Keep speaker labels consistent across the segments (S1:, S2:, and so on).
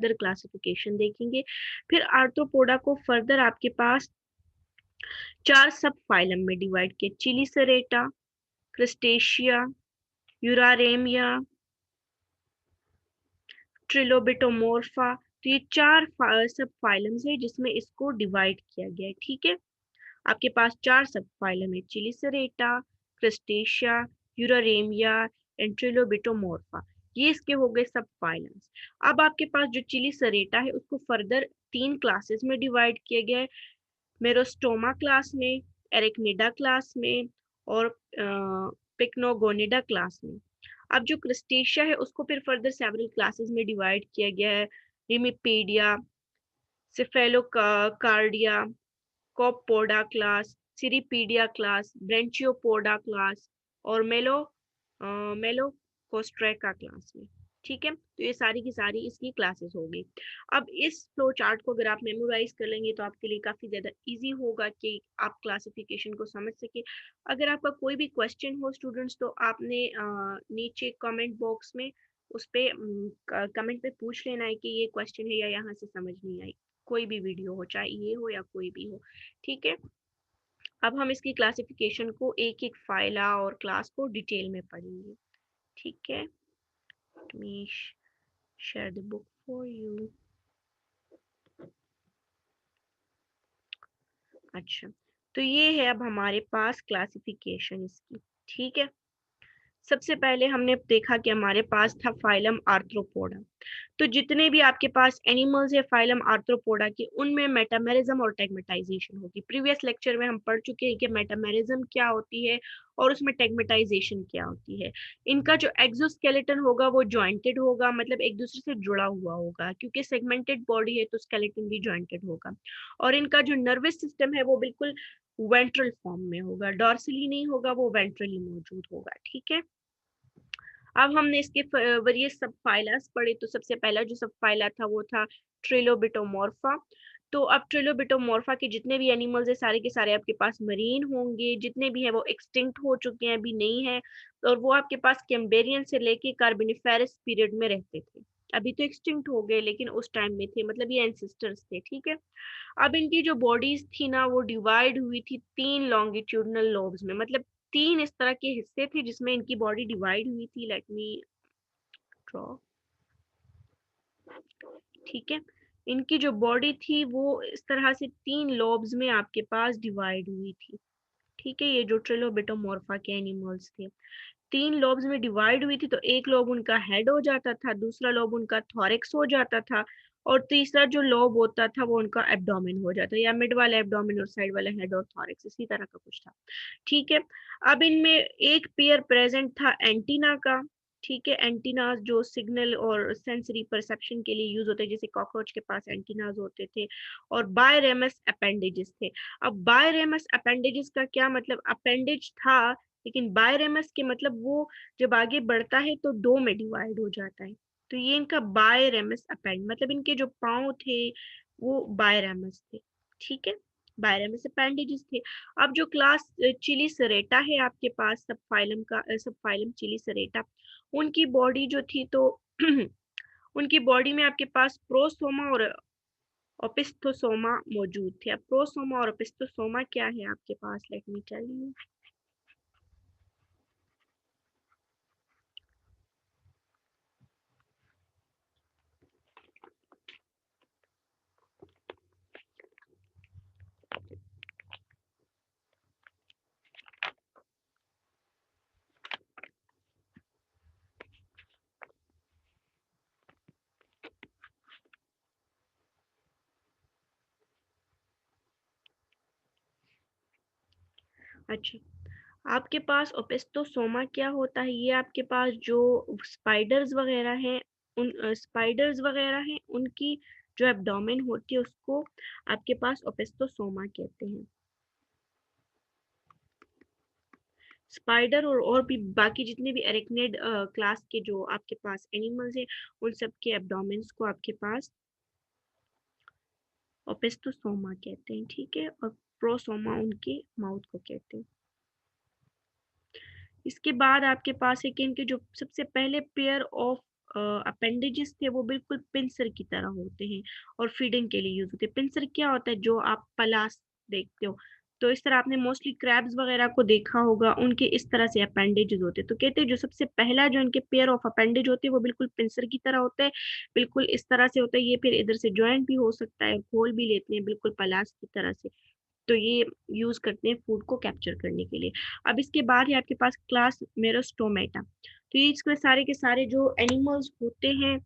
S1: Further classification देखेंगे। फिर arthropoda को फर्दर आपके पास 4 सब फाइलम में डिवाइड किया, चिलीसेरेटा, क्रस्टेशिया, यूरारेमिया, ट्रिलोबिटोमोर्फा। तो ये 4 सब फाइलम्स है जिसमें इसको डिवाइड किया गया है। ठीक है, आपके पास 4 सब फाइलम है, चिलीसेरेटा, क्रस्टेशिया, यूरारेमिया एंड ट्रिलोबिटोमोर्फा। ये इसके हो गए सब फाइलम्स। अब आपके पास जो चिलीसेरेटा है उसको फर्दर 3 क्लासेस में डिवाइड किया गया है, मेरोस्टोमा क्लास में, एरेक्निडा क्लास में और पिक्नोगोनिडा क्लास में। अब जो क्रस्टेशिया है उसको फिर फर्दर सेवरल क्लासेस में डिवाइड किया गया है, रिमिपेडिया, सिफेलोकार्डिया, कोपोडा क्लास, सिरिपीडिया क्लास, ब्रेंचियोपोडा क्लास और मेलोकोस्ट्रेका क्लास में। ठीक है, तो ये सारी की सारी इसकी क्लासेस होगी। अब इस फ्लो चार्ट को अगर आप मेमोराइज कर लेंगे तो आपके लिए काफी ज्यादा इजी होगा कि आप क्लासिफिकेशन को समझ सके। अगर आपका कोई भी क्वेश्चन हो स्टूडेंट्स तो आपने नीचे कमेंट बॉक्स में उस पे कमेंट पे पूछ लेना है कि ये क्वेश्चन है या यहाँ से समझ नहीं आई। कोई भी वीडियो हो, चाहे ये हो या कोई भी हो। ठीक है, अब हम इसकी क्लासिफिकेशन को एक एक फाइला और क्लास को डिटेल में पढ़ेंगे। ठीक है, let me share the book for you। अच्छा, तो ये है अब हमारे पास क्लासिफिकेशन इसकी। ठीक है, सबसे पहले हमने देखा कि हमारे पास था फाइलम आर्थ्रोपोडा। तो जितने भी आपके पास एनिमल्स है फाइलम आर्थ्रोपोडा के, उनमें मेटामेरिज्म और टेगमेटाइजेशन होगी। प्रीवियस लेक्चर में हम पढ़ चुके हैं कि मेटामेरिज्म क्या होती है और उसमें टेगमेटाइजेशन क्या होती है। इनका जो एक्सोस्केलेटन होगा वो जॉइंटेड होगा, मतलब एक दूसरे से जुड़ा हुआ होगा, क्योंकि सेगमेंटेड बॉडी है तो स्केलेटन भी जॉइंटेड होगा। और इनका जो नर्वस सिस्टम है वो बिल्कुल वेंट्रल फॉर्म में होगा, डॉर्सली नहीं होगा, वो वेंट्रली मौजूद होगा। ठीक है, अब हमने इसके वेरियस सब फाइलास पढ़े। तो सबसे पहला जो सब फाइला था वो था ट्रिलोबिटोमोर्फा। तो अब ट्रिलोबिटोमोर्फा के जितने भी एनिमल्स है सारे के सारे आपके पास मरीन होंगे, जितने भी हैं वो एक्सटिंक्ट हो चुके हैं, अभी नहीं है। और वो आपके पास कैम्बेरियन से लेके कार्बोनिफेरस पीरियड में रहते थे। अभी तो एक्सटिंक्ट हो गए लेकिन उस टाइम में थे, मतलब ये एंसेस्टर्स थे। ठीक है, अब इनकी जो बॉडीज थी ना वो डिवाइड हुई थी 3 लॉन्गिट्यूडनल लोब्स में, मतलब 3 इस तरह के हिस्से थे जिसमें इनकी बॉडी डिवाइड हुई थी। Let me draw. ठीक है, इनकी जो बॉडी थी वो इस तरह से 3 लोब्स में आपके पास डिवाइड हुई थी। ठीक है, ये जो ट्रिलोबिटोमोर्फा के एनिमल्स थे 3 लोब्स में डिवाइड हुई थी। तो एक लोब उनका हेड हो जाता था, दूसरा लोब उनका थॉरेक्स हो जाता था और तीसरा जो लोब होता था वो उनका एब्डोमेन हो जाता, या मिड वाला एब्डोमेन और साइड वाला हेड और थॉरेक्स, इसी तरह का कुछ था। ठीक है, अब इनमें एक पेयर प्रेजेंट था एंटीना का। ठीक है, एंटीनास जो सिग्नल और सेंसरी परसेप्शन के लिए यूज होते हैं, जैसे कॉकरोच के पास एंटीनास होते थे। और बायरेमस अपेंडेजेस थे। अब बायरेमस अपेंडेजेस का क्या मतलब, अपेंडेज था लेकिन बायरेमस के मतलब वो जब आगे बढ़ता है तो 2 में डिवाइड हो जाता है। तो ये इनका बायरेमस अपेंड, मतलब इनके जो पाँव थे वो बायरेमस थे। ठीक है, बायरेमस अपेंडेजेस थे। अब जो क्लास चिलीसेरेटा है आपके पास, सब फाइलम का सब फाइलम चिलीसेरेटा, उनकी बॉडी जो थी तो उनकी बॉडी में आपके पास प्रोसोमा और ओपिस्थोसोमा मौजूद थे। अब प्रोसोमा और ओपिस्थोसोमा क्या है आपके पास, लेट मी टेल यू। अच्छा, आपके पास ओपिस्थोसोमा क्या होता है, ये आपके पास जो स्पाइडर्स वगैरह हैं, उन स्पाइडर्स वगैरह हैं उनकी जो एब्डोमेन होती है उसको आपके पास ओपिस्थोसोमा कहते हैं। स्पाइडर और भी बाकी जितने भी एरेक्निड क्लास के जो आपके पास एनिमल्स हैं उन सब के एब्डोमेन्स को आपके पास ओपिस्थोसोमा कहते हैं। ठीक है, और प्रोसोमा उनके माउथ को कहते हैं। इसके बाद आपके पास है कि इनके जो सबसे पहले पेयर ऑफ अपेंडेजेस थे वो बिल्कुल पिंसर की तरह होते हैं और फीडिंग के लिए यूज होते हैं। पिंसर क्या होता है, जो आप पलास देखते हो, तो इस तरह आपने मोस्टली क्रैब्स वगैरह को देखा होगा, उनके इस तरह से अपेंडेजेस होते हैं। तो कहते हैं जो सबसे पहला जो इनके पेयर ऑफ अपेंडेज होते हैं वो बिल्कुल पिंसर की तरह होता है, बिल्कुल इस तरह से होता है। ये फिर इधर से ज्वाइंट भी हो सकता है, खोल भी लेते हैं बिल्कुल पलास की तरह से। तो ये यूज करते हैं फूड को कैप्चर करने के लिए। अब इसके बाद है आपके पास क्लास मेरोस्टोमेटा। तो ये इसमें सारे के सारे जो एनिमल्स होते हैं,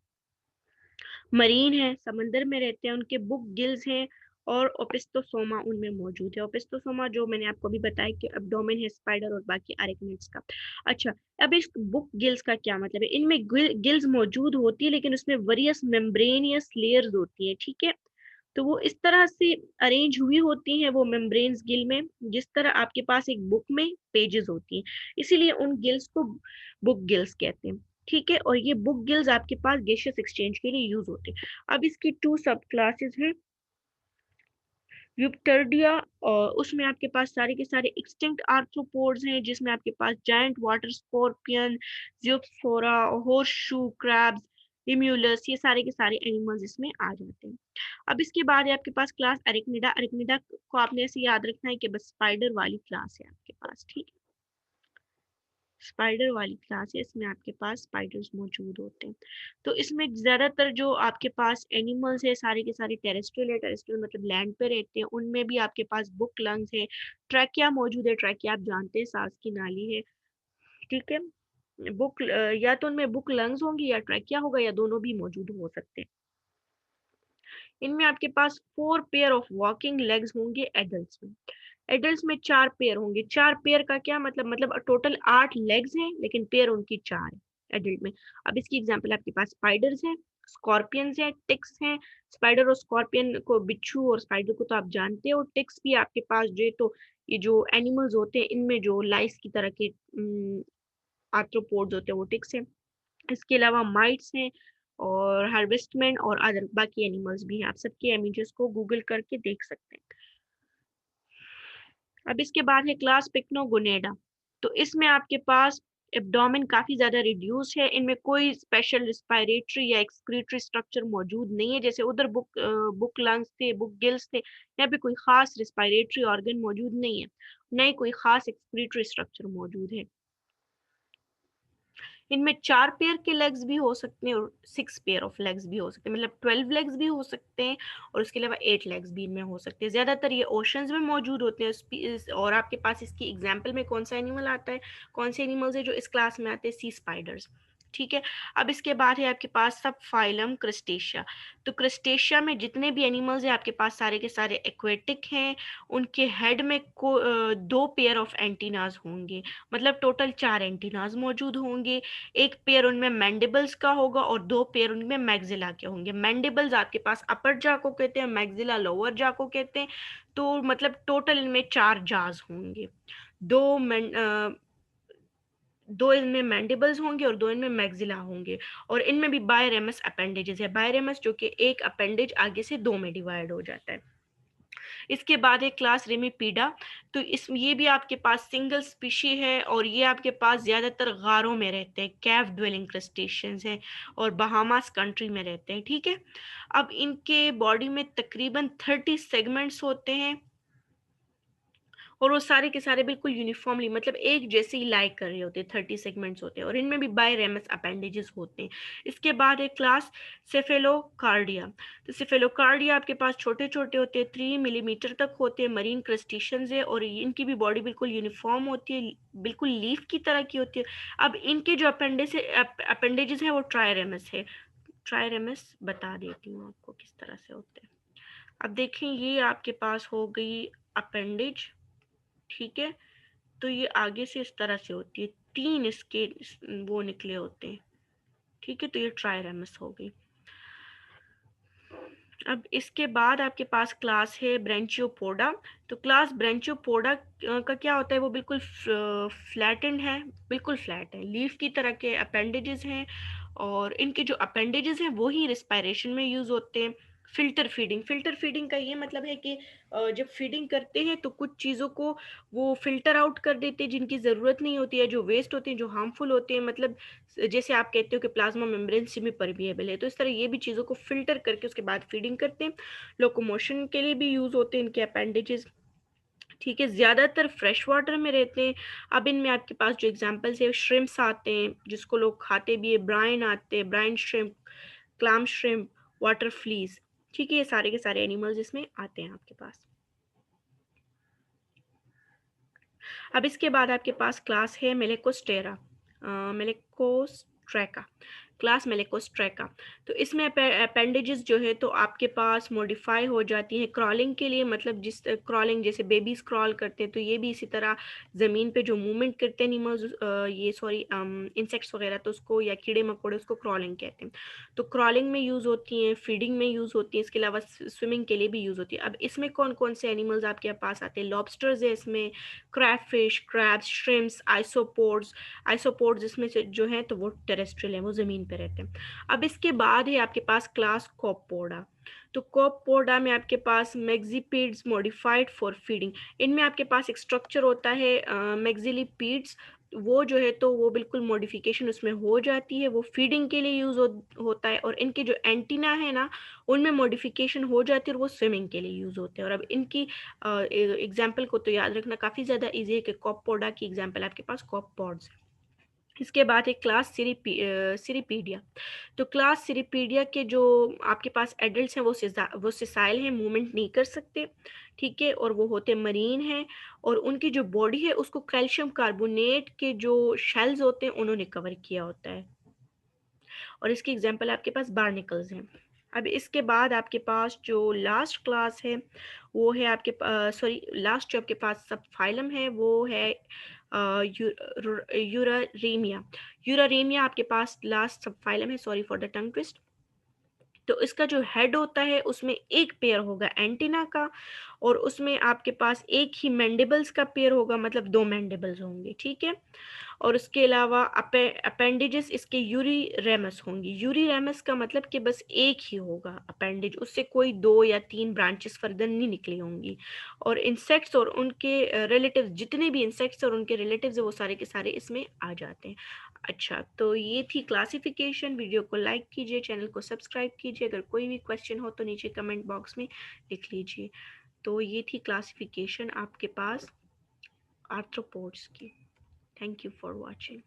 S1: मरीन है, समंदर में रहते हैं, उनके बुक गिल्स हैं और ओपिस्टोसोमा उनमें मौजूद है। ओपिस्टोसोमा जो मैंने आपको अभी बताया कि एब्डोमेन है स्पाइडर और बाकी अरेक्निड्स का। अच्छा, अब इस बुक गिल्स का क्या मतलब है? इनमें गिल्स मौजूद होती है लेकिन उसमें वेरियस मेम्ब्रेनियस लेयर्स होती है, ठीक है। तो वो इस तरह से अरेंज हुई होती हैं वो मेम्ब्रेन्स गिल में, जिस तरह आपके पास एक बुक में पेजेस होती हैं, इसीलिए उन गिल्स को बुक गिल्स कहते हैं, ठीक है। और ये बुक गिल्स आपके पास गेशियस एक्सचेंज के लिए यूज होते हैं। अब इसकी टू सब क्लासेस हैं, यूप्टर्डिया, और उसमें आपके पास सारे के सारे एक्सटिंक्ट आर्थ्रोपोड्स हैं, जिसमें आपके पास जायंट वाटर स्कॉर्पियन, जियोस्फोरा, होर्सशू क्रैब्स, इम्यूलस, ये सारे के सारे एनिमल्स इसमें आ जाते हैं। अब इसके बाद है आपके पास क्लास अरेक्निडा। अरेक्निडा को आपने ऐसे याद रखना है कि बस स्पाइडर वाली क्लास है आपके पास, ठीक है। स्पाइडर वाली क्लास है, इसमें आपके पास स्पाइडर्स मौजूद होते हैं। तो इसमें ज्यादातर जो आपके पास एनिमल्स है सारे के सारे टेरेस्ट्रियल है। टेरेस्ट्रियल मतलब लैंड पे रहते हैं। उनमें भी आपके पास बुक लंग्स है, ट्रैकिया मौजूद है। ट्रैकिया आप जानते हैं सांस की नाली है, ठीक है। बुक या तो उनमें बुक लंग्स होंगी या ट्रैकिया होगा, या दोनों भी मौजूद हो सकते हैं। इनमें आपके पास 4 पेयर ऑफ वॉकिंग लेग्स होंगे एडल्ट्स में। एडल्ट्स में 4 पेयर होंगे। 4 पेयर का क्या मतलब टोटल 8 लेग्स हैं लेकिन पेयर उनकी 4 है एडल्ट में। अब इसकी एग्जांपल आपके पास स्पाइडर्स हैं, स्कॉर्पियंस हैं, टिक्स हैं। स्पाइडर और स्कॉर्पियन को, बिच्छू और स्पाइडर को तो आप जानते हो। टिक्स भी आपके पास जो है, तो ये जो एनिमल्स होते हैं इनमें जो लाइस की तरह के आर्थ्रोपोड्स होते हैं वो टिक्स हैं। इसके अलावा माइट्स हैं और हार्वेस्टमैन और अदर बाकी एनिमल्स भी हैं। आप सबके इमेजेस को गूगल करके देख सकते हैं। अब इसके बाद है क्लास पिक्नोगोनेडा। तो इसमें आपके पास एब्डोमेन काफी ज्यादा रिड्यूस है। इनमें कोई स्पेशल रिस्पायरेटरी या एक्सक्रीटरी स्ट्रक्चर मौजूद नहीं है, जैसे उधर बुक लंग्स थे, बुक गिल्स थे। यहाँ पे कोई खास रिस्पायरेटरी ऑर्गन मौजूद नहीं है, न ही कोई खास एक्सक्रीटरी स्ट्रक्चर मौजूद है। इनमें 4 पेयर के लेग्स भी हो सकते हैं और 6 पेयर ऑफ लेग्स भी हो सकते हैं, मतलब 12 लेग्स भी हो सकते हैं और उसके अलावा 8 लेग्स भी इनमें हो सकते हैं। ज्यादातर ये ओशंस में मौजूद होते हैं। और आपके पास इसकी एग्जाम्पल में कौन सा एनिमल आता है, कौन से एनिमल्स है जो इस क्लास में आते हैं? सी स्पाइडर्स, ठीक है। अब इसके बाद है आपके पास सब फाइलम क्रस्टेशिया। तो क्रस्टेशिया में जितने भी एनिमल्स हैं आपके पास सारे के सारे एक्वेटिक हैं। उनके हेड में 2 पेयर ऑफ एंटीनाज होंगे, मतलब टोटल 4 एंटीनाज मौजूद होंगे। एक पेयर उनमें मैंडिबल्स का होगा और 2 पेयर उनमें मैग्जिला के होंगे। मैंडिबल्स आपके पास अपर जा को कहते हैं, मैग्जिला लोअर जा को कहते हैं। तो मतलब टोटल इनमें 4 जाज होंगे। दो दो इनमें मैंडिबल्स होंगे और 2 इनमें मैग्जिला होंगे। और इनमें भी बायरेमस अपेंडेजेस है। बायरेमस जो कि एक अपेंडेज आगे से 2 में डिवाइड हो जाता है। इसके बाद है क्लास रेमिपीडा। तो इस ये भी आपके पास सिंगल स्पीशी है और ये आपके पास ज्यादातर गारों में रहते हैं, कैव ड्वेलिंग क्रस्टेशियंस हैं और बहामास कंट्री में रहते हैं, ठीक है। अब इनके बॉडी में तकरीबन 30 सेगमेंट्स होते हैं और वो सारे के सारे बिल्कुल यूनिफॉर्मली, मतलब एक जैसे ही लाइक कर रहे होते हैं। 30 सेगमेंट्स होते हैं और इनमें भी बायरेमस अपेंडेजेस होते हैं। इसके बाद एक क्लास सेफेलोकार्डिया। तो सेफेलोकार्डिया आपके पास छोटे छोटे होते हैं, 3 मिलीमीटर तक होते हैं, मरीन क्रस्टेशियंस है और इनकी भी बॉडी बिल्कुल यूनिफॉर्म होती है, बिल्कुल लीफ की तरह की होती है। अब इनके जो अपेंडेजेस है वो ट्रायरेमस है। ट्रायरेमस बता देती हूँ आपको किस तरह से होते हैं। अब देखें, ये आपके पास हो गई अपेंडेज, ठीक है। तो ये आगे से इस तरह से होती है, 3 इसके वो निकले होते हैं, ठीक है। तो ये ट्रायरेमस हो गई। अब इसके बाद आपके पास क्लास है ब्रेंचियोपोडा। तो क्लास ब्रेंचियोपोडा का क्या होता है, वो बिल्कुल फ्लैटेंड है, बिल्कुल फ्लैट है, लीफ की तरह के अपेंडेजेस हैं और इनके जो अपेंडेजेस हैं वो ही रिस्पायरेशन में यूज होते हैं। फिल्टर फीडिंग का ये मतलब है कि जब फीडिंग करते हैं तो कुछ चीज़ों को वो फिल्टर आउट कर देते हैं जिनकी ज़रूरत नहीं होती है, जो वेस्ट होते हैं, जो हार्मफुल होते हैं, मतलब जैसे आप कहते हो कि प्लाज्मा मेम्ब्रेन सेमी परमिएबल है, तो इस तरह ये भी चीज़ों को फिल्टर करके उसके बाद फीडिंग करते हैं। लोकोमोशन के लिए भी यूज़ होते हैं इनके अपेंडेजेस। ठीक है, ज़्यादातर फ्रेश वाटर में रहते हैं। अब इनमें आपके पास जो एग्जांपल्स है, श्रिम्प्स आते हैं जिसको लोग खाते भी है, ब्राइन आते हैं, brine shrimp, clam shrimp, water fleas. ठीक है, ये सारे के सारे एनिमल्स इसमें आते हैं आपके पास। अब इसके बाद आपके पास क्लास है मेलेकोस्टेरा, मेलेकोस्ट्रैका, क्लास मेलेकोस्ट्रैका। तो इसमें अपेंडेजेस जो है तो आपके पास मॉडिफाई हो जाती हैं क्रॉलिंग के लिए, मतलब जिस क्रॉलिंग जैसे बेबीज क्रॉल करते हैं तो ये भी इसी तरह ज़मीन पे जो मूवमेंट करते हैं एनिमल्स, ये सॉरी इंसेक्ट्स वगैरह, तो उसको या कीड़े मकोड़े उसको क्रॉलिंग कहते हैं। तो क्रॉलिंग में यूज़ होती हैं, फीडिंग में यूज़ होती हैं, इसके अलावा स्विमिंग के लिए भी यूज़ होती है। अब इसमें कौन कौन से एनिमल्स आपके पास आते हैं? लॉबस्टर्स है इसमें, क्रैबफिश, क्रैब्स, श्रिम्प्स, आइसोपोड्स। आइसोपोड्स इसमें से जो है तो वो टेरेस्ट्रियल है, वो ज़मीन पे रहते हैं। अब इसके बाद है आपके पास क्लास कॉपोडा। तो कॉपोडा में आपके पास मैक्सिपिड्स मॉडिफाइड फॉर फीडिंग। इनमें आपके पास एक स्ट्रक्चर होता है मैक्सिलिपिड्स, वो जो है तो वो बिल्कुल मॉडिफिकेशन उसमें हो जाती है, वो फीडिंग के लिए यूज़ होता है। और इनके जो एंटीना है ना, उनमें मॉडिफिकेशन हो जाती है और वो स्विमिंग के लिए यूज़ होते हैं। और अब इनकी एग्जाम्पल को तो याद रखना काफ़ी ज़्यादा ईजी है कि कॉपोडा की एग्जाम्पल आपके पास कॉपपॉड्स। इसके बाद है क्लास सिरिपीडिया। तो क्लास सिरिपीडिया के जो आपके पास एडल्ट्स हैं वो सिसाइल हैं, मूवमेंट नहीं कर सकते। ठीक है, और वो होते मरीन हैं, और उनकी जो बॉडी है उसको कैल्शियम कार्बोनेट के जो शेल्स होते हैं उन्होंने कवर किया होता है। और इसकी एग्जांपल आपके पास बार्निकल्स हैं। अब इसके बाद आपके पास जो लास्ट क्लास है वो है आपके सॉरी लास्ट जो आपके पास सब फाइलम है वो है यूरारेमिया। यूरारेमिया आपके पास लास्ट सब फाइलम है, sorry for the tongue twist. तो इसका जो हेड होता है उसमें एक पेयर होगा एंटीना का, और उसमें आपके पास एक ही मैंडिबल्स का पेयर होगा, मतलब दो मैंडिबल्स होंगे। ठीक है, और उसके अलावा अपेंडेजेस इसके यूरी रेमस होंगी। यूरी रेमस का मतलब कि बस एक ही होगा अपेंडेज, उससे कोई दो या तीन ब्रांचेस फर्दर नहीं निकली होंगी। और इंसेक्ट्स और उनके रिलेटिव्स, जितने भी इंसेक्ट्स और उनके रिलेटिव्स है वो सारे के सारे इसमें आ जाते हैं। अच्छा, तो ये थी क्लासिफिकेशन। वीडियो को लाइक कीजिए, चैनल को सब्सक्राइब कीजिए, अगर कोई भी क्वेश्चन हो तो नीचे कमेंट बॉक्स में लिख लीजिए। तो ये थी क्लासिफिकेशन आपके पास आर्थ्रोपोड्स की। Thank you for watching.